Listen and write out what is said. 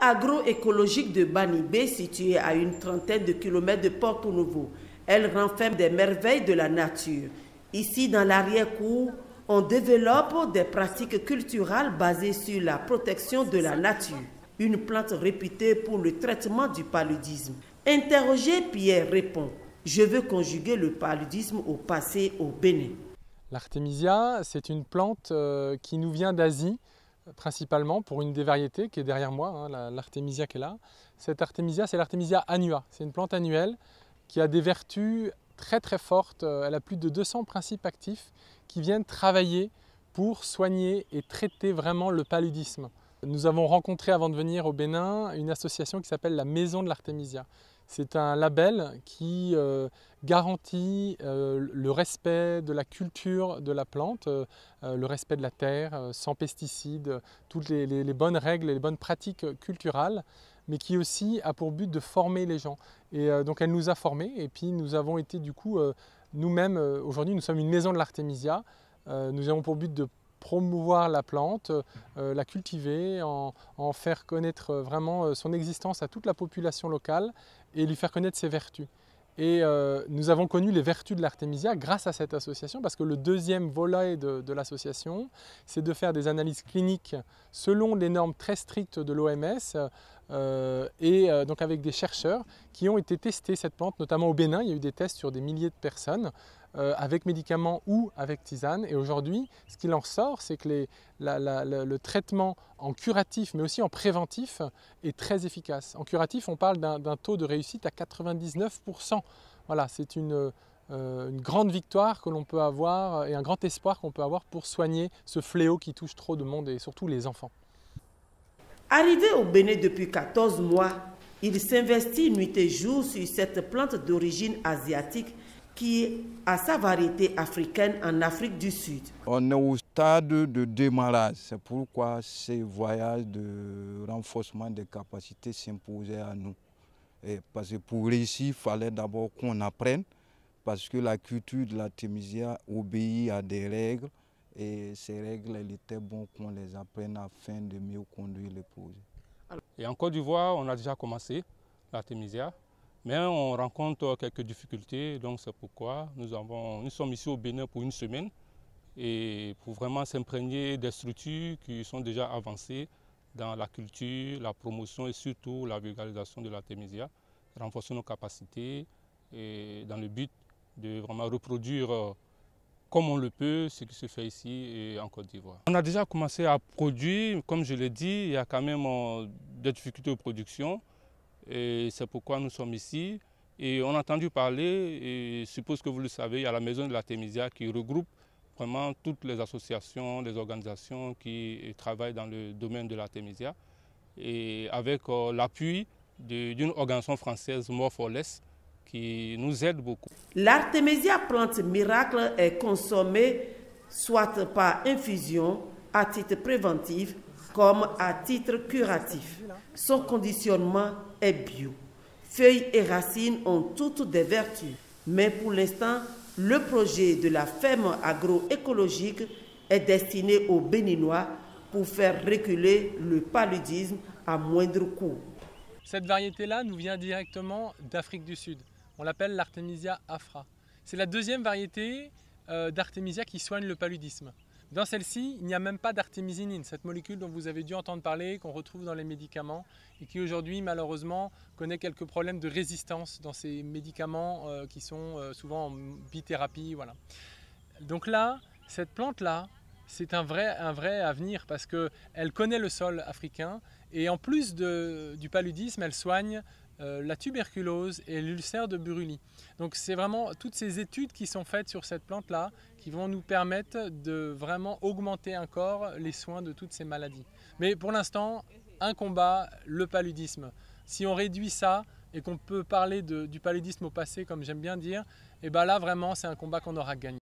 agroécologique de Banibé, située à une trentaine de kilomètres de Porto Novo, elle renferme des merveilles de la nature. Ici, dans l'arrière-cour, on développe des pratiques culturelles basées sur la protection de la nature, une plante réputée pour le traitement du paludisme. Interrogé, Pierre répond: je veux conjuguer le paludisme au passé au Bénin. L'artémisia, c'est une plante qui nous vient d'Asie, principalement pour une des variétés qui est derrière moi, hein, l'artémisia qui est là. Cette artémisia, c'est l'artémisia annua. C'est une plante annuelle qui a des vertus très très fortes. Elle a plus de 200 principes actifs qui viennent travailler pour soigner et traiter vraiment le paludisme. Nous avons rencontré avant de venir au Bénin une association qui s'appelle la Maison de l'Artémisia. C'est un label qui garantit le respect de la culture de la plante, le respect de la terre, sans pesticides, toutes les bonnes règles et les bonnes pratiques culturales, mais qui aussi a pour but de former les gens. Et donc elle nous a formés et puis nous avons été du coup nous-mêmes, aujourd'hui nous sommes une maison de l'artémisia, nous avons pour but de promouvoir la plante, la cultiver, en faire connaître vraiment son existence à toute la population locale et lui faire connaître ses vertus. Et nous avons connu les vertus de l'artémisia grâce à cette association, parce que le deuxième volet de l'association, c'est de faire des analyses cliniques selon les normes très strictes de l'OMS, donc avec des chercheurs qui ont été testés cette plante, notamment au Bénin. Il y a eu des tests sur des milliers de personnes, avec médicaments ou avec tisane. Et aujourd'hui, ce qu'il en ressort, c'est que le traitement en curatif, mais aussi en préventif, est très efficace. En curatif, on parle d'un taux de réussite à 99%. Voilà, c'est une grande victoire que l'on peut avoir et un grand espoir qu'on peut avoir pour soigner ce fléau qui touche trop de monde et surtout les enfants. Arrivé au Bénin depuis 14 mois, il s'investit nuit et jour sur cette plante d'origine asiatique qui a sa variété africaine en Afrique du Sud. On est au stade de démarrage, c'est pourquoi ces voyages de renforcement des capacités s'imposaient à nous. Parce que pour réussir, il fallait d'abord qu'on apprenne, parce que la culture de l'artémisia obéit à des règles, et ces règles, il était bon qu'on les apprenne afin de mieux conduire les projets. Et en Côte d'Ivoire, on a déjà commencé l'artémisia. Mais on rencontre quelques difficultés, donc c'est pourquoi nous sommes ici au Bénin pour une semaine et pour vraiment s'imprégner des structures qui sont déjà avancées dans la culture, la promotion et surtout la vulgarisation de l'artémisia, renforcer nos capacités et dans le but de vraiment reproduire comme on le peut ce qui se fait ici en Côte d'Ivoire. On a déjà commencé à produire, comme je l'ai dit, il y a quand même des difficultés de production. Et c'est pourquoi nous sommes ici. Et on a entendu parler, et je suppose que vous le savez, il y a la Maison de l'Artémisia qui regroupe vraiment toutes les associations, les organisations qui travaillent dans le domaine de l'artémisia. Et avec l'appui d'une organisation française, More for Less, qui nous aide beaucoup. L'artémisia plante miracle est consommée soit par infusion, à titre préventif, comme à titre curatif. Son conditionnement est bio. Feuilles et racines ont toutes des vertus. Mais pour l'instant, le projet de la ferme agroécologique est destiné aux Béninois pour faire reculer le paludisme à moindre coût. Cette variété-là nous vient directement d'Afrique du Sud. On l'appelle l'artémisia afra. C'est la deuxième variété d'artémisia qui soigne le paludisme. Dans celle-ci, il n'y a même pas d'artémisinine, cette molécule dont vous avez dû entendre parler, qu'on retrouve dans les médicaments et qui aujourd'hui malheureusement connaît quelques problèmes de résistance dans ces médicaments qui sont souvent en bithérapie. Voilà. Donc là, cette plante-là, c'est un vrai avenir parce qu'elle connaît le sol africain et en plus du paludisme, elle soigne la tuberculose et l'ulcère de Buruli. Donc c'est vraiment toutes ces études qui sont faites sur cette plante-là qui vont nous permettre de vraiment augmenter encore les soins de toutes ces maladies. Mais pour l'instant, un combat, le paludisme. Si on réduit ça et qu'on peut parler du paludisme au passé, comme j'aime bien dire, et ben là vraiment c'est un combat qu'on aura gagné.